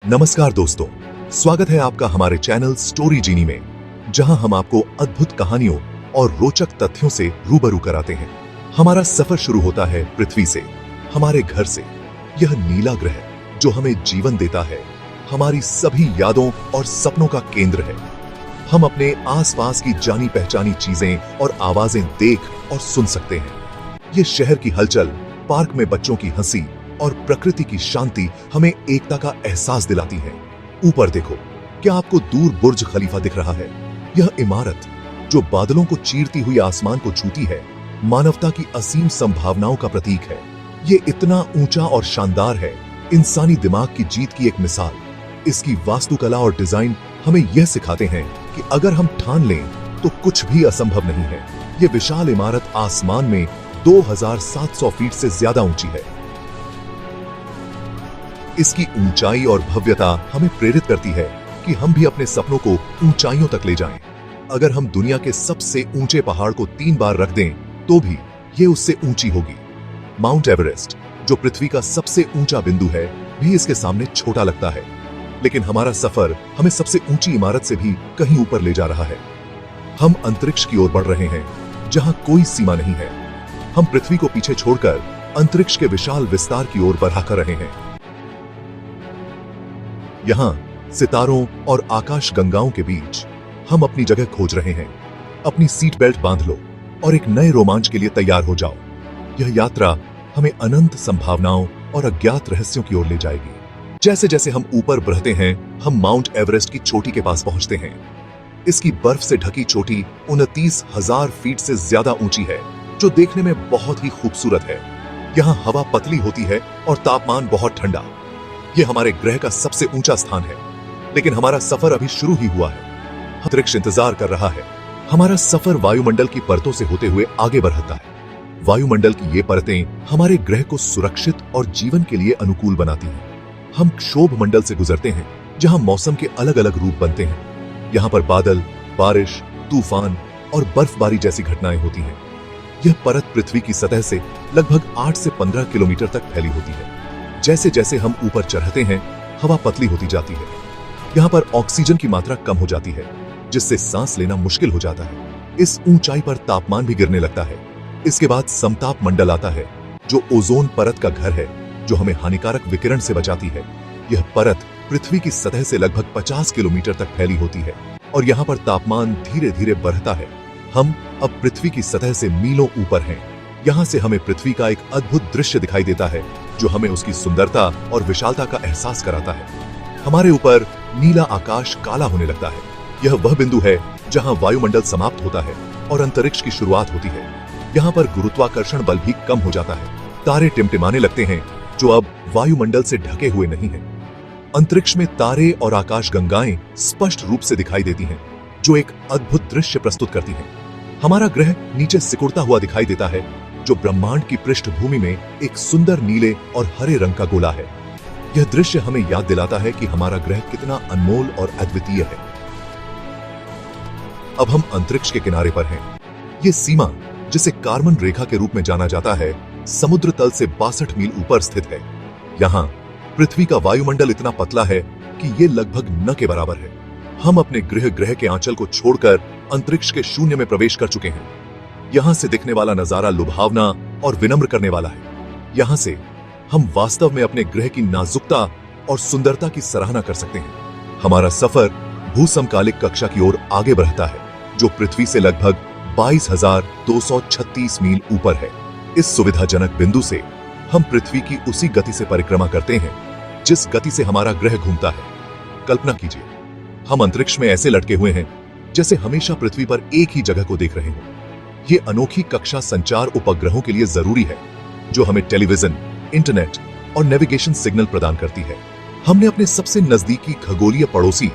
नमस्कार दोस्तों, स्वागत है आपका हमारे चैनल स्टोरी जीनी में, जहां हम आपको अद्भुत कहानियों और रोचक तथ्यों से रूबरू कराते हैं। हमारा सफर शुरू होता है पृथ्वी से, हमारे घर से। यह नीला ग्रह जो हमें जीवन देता है, हमारी सभी यादों और सपनों का केंद्र है। हम अपने आसपास की जानी पहचानी चीजें और आवाजें देख और सुन सकते हैं। ये शहर की हलचल, पार्क में बच्चों की हंसी और प्रकृति की शांति हमें एकता का एहसास दिलाती है। ऊपर देखो, क्या आपको दूर बुर्ज खलीफा दिख रहा है? यह इमारत जो बादलों को चीरती हुई आसमान को छूती है, मानवता की असीम संभावनाओं का प्रतीक है। ये इतना ऊंचा और शानदार है, इंसानी दिमाग की जीत की एक मिसाल। इसकी वास्तुकला और डिजाइन हमें यह सिखाते हैं कि अगर हम ठान लें तो कुछ भी असंभव नहीं है। ये विशाल इमारत आसमान में 2700 फीट से ज्यादा ऊंची है। इसकी ऊंचाई और भव्यता हमें प्रेरित करती है कि हम भी अपने सपनों को ऊंचाइयों तक ले जाएं। अगर हम दुनिया के सबसे ऊंचे पहाड़ को 3 बार रख दें तो भी ये उससे ऊंची होगी। माउंट एवरेस्ट, जो पृथ्वी का सबसे ऊंचा बिंदु है, भी इसके सामने छोटा लगता है। लेकिन हमारा सफर हमें सबसे ऊंची इमारत से भी कहीं ऊपर ले जा रहा है। हम अंतरिक्ष की ओर बढ़ रहे हैं, जहां कोई सीमा नहीं है। हम पृथ्वी को पीछे छोड़कर अंतरिक्ष के विशाल विस्तार की ओर बढ़ा कर रहे हैं। यहां सितारों और आकाश गंगाओं के बीच हम अपनी जगह खोज रहे हैं। अपनी सीट बेल्ट बांध लो और एक नए रोमांच के लिए तैयार हो जाओ। यह यात्रा हमें अनंत संभावनाओं और अज्ञात रहस्यों की ओर ले जाएगी। जैसे जैसे हम ऊपर बढ़ते हैं, हम माउंट एवरेस्ट की चोटी के पास पहुंचते हैं। इसकी बर्फ से ढकी चोटी 29,000 फीट से ज्यादा ऊंची है, जो देखने में बहुत ही खूबसूरत है। यहाँ हवा पतली होती है और तापमान बहुत ठंडा। यह हमारे ग्रह का सबसे ऊंचा स्थान है, लेकिन हमारा सफर अभी शुरू ही हुआ है। अंतरिक्ष इंतजार कर रहा है। हमारा सफर वायुमंडल की परतों से होते हुए आगे बढ़ता है। वायुमंडल की ये परतें हमारे ग्रह को सुरक्षित और जीवन के लिए अनुकूल बनाती हैं। हम क्षोभ मंडल से गुजरते हैं, जहां मौसम के अलग अलग रूप बनते हैं। यहाँ पर बादल, बारिश, तूफान और बर्फबारी जैसी घटनाएं होती हैं। यह परत पृथ्वी की सतह से लगभग 8 से 15 किलोमीटर तक फैली होती है। जैसे जैसे हम ऊपर चढ़ते हैं, हवा पतली होती जाती है। यहाँ पर ऑक्सीजन की मात्रा कम हो जाती है, जिससे सांस लेना मुश्किल हो जाता है। इस ऊंचाई पर तापमान भी गिरने लगता है। इसके बाद समताप मंडल आता है, जो ओजोन परत का घर है, जो हमें हानिकारक विकिरण से बचाती है। यह परत पृथ्वी की सतह से लगभग 50 किलोमीटर तक फैली होती है और यहाँ पर तापमान धीरे धीरे बढ़ता है। हम अब पृथ्वी की सतह से मीलों ऊपर हैं। यहाँ से हमें पृथ्वी का एक अद्भुत दृश्य दिखाई देता है, जो हमें उसकी सुंदरता और विशालता का एहसास कराता है। हमारे ऊपर नीला आकाश काला होने लगता है। यह वह बिंदु है जहां वायुमंडल समाप्त होता है और अंतरिक्ष की शुरुआत होती है। यहाँ पर गुरुत्वाकर्षण बल भी कम हो जाता है। तारे टिमटिमाने लगते हैं, जो अब वायुमंडल से ढके हुए नहीं हैं। अंतरिक्ष में तारे और आकाश गंगाएं स्पष्ट रूप से दिखाई देती हैं, जो एक अद्भुत दृश्य प्रस्तुत करती हैं। हमारा ग्रह नीचे सिकुड़ता हुआ दिखाई देता है, जो ब्रह्मांड की पृष्ठभूमि में एक सुंदर नीले और हरे रंग का गोला है। यह दृश्य हमें याद दिलाता है कि हमारा ग्रह कितना अनमोल और अद्वितीय है। अब हम अंतरिक्ष के किनारे पर हैं। ये सीमा, जिसे कार्मन रेखा के रूप में जाना जाता है, समुद्र तल से 62 मील ऊपर स्थित है। यहाँ पृथ्वी का वायुमंडल इतना पतला है कि ये लगभग न के बराबर है। हम अपने ग्रह के आंचल को छोड़कर अंतरिक्ष के शून्य में प्रवेश कर चुके हैं। यहाँ से दिखने वाला नजारा लुभावना और विनम्र करने वाला है। यहाँ से हम वास्तव में अपने ग्रह की नाजुकता और सुंदरता की सराहना कर सकते हैं। हमारा सफर भूसमकालिक कक्षा की ओर आगे बढ़ता है, जो पृथ्वी से लगभग 22,236 मील ऊपर है। इस सुविधाजनक बिंदु से हम पृथ्वी की उसी गति से परिक्रमा करते हैं, जिस गति से हमारा ग्रह घूमता है। कल्पना कीजिए, हम अंतरिक्ष में ऐसे लटके हुए हैं जैसे हमेशा पृथ्वी पर एक ही जगह को देख रहे हो। ये अनोखी कक्षा संचार उपग्रहों के लिए जरूरी है, जो हमें टेलीविजन, इंटरनेट और नेविगेशन सिग्नल प्रदान करती है। हमने अपने सबसे नजदीकी खगोलीय पड़ोसी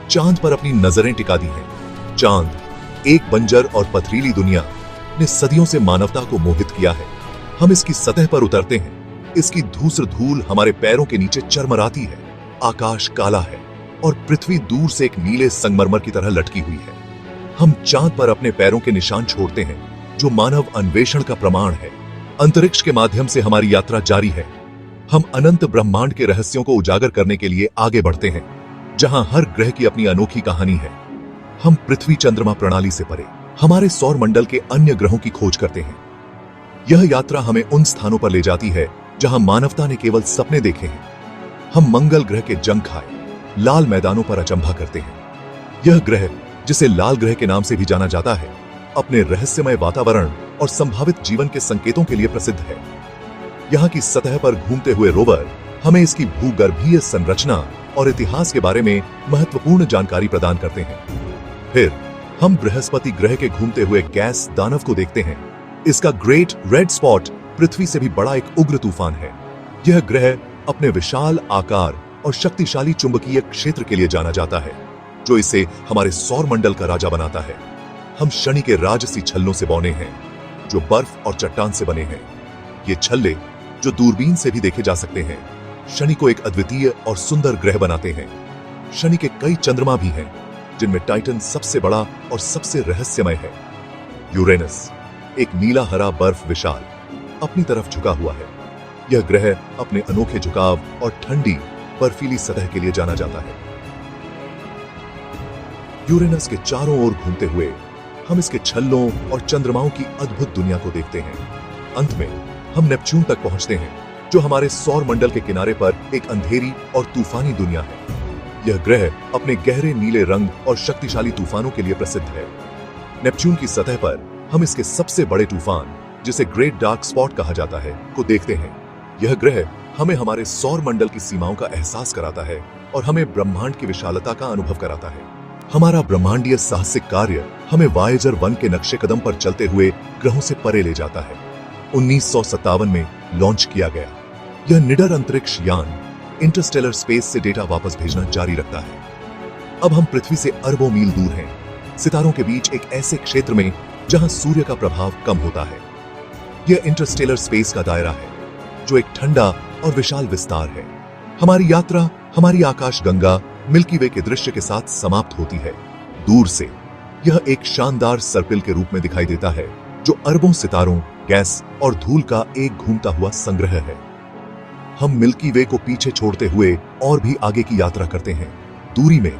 चांद पर अपनी नजरें टिका दी हैं। चांद, एक बंजर और पथरीली दुनिया, ने सदियों से मानवता को मोहित किया है। हम इसकी सतह पर उतरते हैं। इसकी धूसर धूल हमारे पैरों के नीचे चरमराती है। आकाश काला है और पृथ्वी दूर से एक नीले संगमरमर की तरह लटकी हुई है। हम चांद पर अपने पैरों के निशान छोड़ते हैं, जो मानव अन्वेषण का प्रमाण है। अंतरिक्ष के माध्यम से हमारी यात्रा जारी है। हम अनंत ब्रह्मांड के रहस्यों को उजागर करने के लिए आगे बढ़ते हैं, जहां हर ग्रह की अपनी अनोखी कहानी है। हम पृथ्वी चंद्रमा प्रणाली से परे हमारे सौर मंडल के अन्य ग्रहों की खोज करते हैं। यह यात्रा हमें उन स्थानों पर ले जाती है जहां मानवता ने केवल सपने देखे हैं। हम मंगल ग्रह के जंग खाए लाल मैदानों पर अचंभा करते हैं। यह ग्रह, जिसे लाल ग्रह के नाम से भी जाना जाता है, अपने रहस्यमय वातावरण और संभावित जीवन के संकेतों के लिए प्रसिद्ध है। यहाँ की सतह पर घूमते हुए रोवर हमें इसकी भूगर्भीय संरचना और इतिहास के बारे में महत्वपूर्ण जानकारी प्रदान करते हैं। फिर हम बृहस्पति ग्रह के घूमते हुए गैस दानव को देखते हैं। इसका ग्रेट रेड स्पॉट पृथ्वी से भी बड़ा एक उग्र तूफान है। यह ग्रह अपने विशाल आकार और शक्तिशाली चुंबकीय क्षेत्र के लिए जाना जाता है, जो इसे हमारे सौर मंडल का राजा बनाता है। हम शनि के राजसी छल्लों से बौने हैं, जो बर्फ और चट्टान से बने हैं। ये छल्ले, जो दूरबीन से भी देखे जा सकते हैं, शनि को एक अद्वितीय और सुंदर ग्रह बनाते हैं। शनि के कई चंद्रमा भी हैं, जिनमें टाइटन सबसे बड़ा और सबसे रहस्यमय है। यूरेनस, एक नीला हरा बर्फ विशाल, अपनी तरफ झुका हुआ है। यह ग्रह अपने अनोखे झुकाव और ठंडी बर्फीली सतह के लिए जाना जाता है। यूरेनस के चारों ओर घूमते हुए हम इसके छल्लों और चंद्रमाओं की अद्भुत दुनिया को देखते हैं। अंत में हम नेपच्यून तक पहुंचते हैं, जो हमारे सौर मंडल के किनारे पर एक अंधेरी और तूफानी दुनिया है। यह ग्रह अपने गहरे नीले रंग और शक्तिशाली तूफानों के लिए प्रसिद्ध है। नेपच्यून की सतह पर हम इसके सबसे बड़े तूफान, जिसे ग्रेट डार्क स्पॉट कहा जाता है, को देखते हैं। यह ग्रह हमें हमारे सौर मंडल की सीमाओं का एहसास कराता है और हमें ब्रह्मांड की विशालता का अनुभव कराता है। हमारा ब्रह्मांडीय साहसिक कार्य हमें वायेजर 1 के नक्शे कदम पर चलते हुए ग्रहों से परे ले जाता है। 1957 में लॉन्च किया गया यह निडर अंतरिक्ष यान इंटरस्टेलर स्पेस से डेटा वापस भेजना जारी रखता है। अब हम पृथ्वी से अरबों मील दूर हैं, सितारों के बीच एक ऐसे क्षेत्र में जहां सूर्य का प्रभाव कम होता है। यह इंटरस्टेलर स्पेस का दायरा है, जो एक ठंडा और विशाल विस्तार है। हमारी यात्रा हमारी आकाश गंगा मिल्की वे के दृश्य के साथ समाप्त होती है। दूर से यह एक शानदार सर्पिल के रूप में दिखाई देता है, जो अरबों सितारों, गैस और धूल का एक घूमता हुआ संग्रह है। हम मिल्की वे को पीछे छोड़ते हुए और भी आगे की यात्रा करते हैं। दूरी में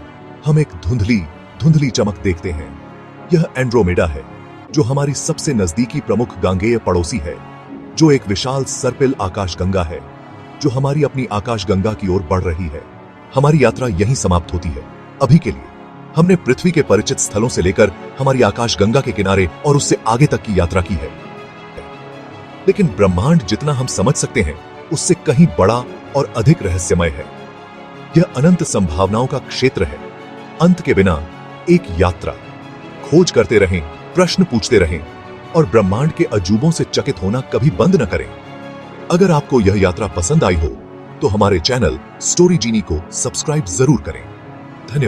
हम एक धुंधली चमक देखते हैं। यह एंड्रोमेडा है, जो हमारी सबसे नजदीकी प्रमुख गांगेय पड़ोसी है, जो एक विशाल सर्पिल आकाशगंगा है, जो हमारी अपनी आकाशगंगा की ओर बढ़ रही है। हमारी यात्रा यहीं समाप्त होती है। अभी के लिए हमने पृथ्वी के परिचित स्थलों से लेकर हमारी आकाशगंगा के किनारे और उससे आगे तक की यात्रा की है। लेकिन ब्रह्मांड जितना हम समझ सकते हैं, उससे कहीं बड़ा और अधिक रहस्यमय है। यह अनंत संभावनाओं का क्षेत्र है। अंत के बिना एक यात्रा। खोज करते रहें, प्रश्न पूछते रहें और ब्रह्मांड के अजूबों से चकित होना कभी बंद न करें। अगर आपको यह यात्रा पसंद आई हो, तो हमारे चैनल स्टोरी जीनी को सब्सक्राइब जरूर करें। धन्यवाद।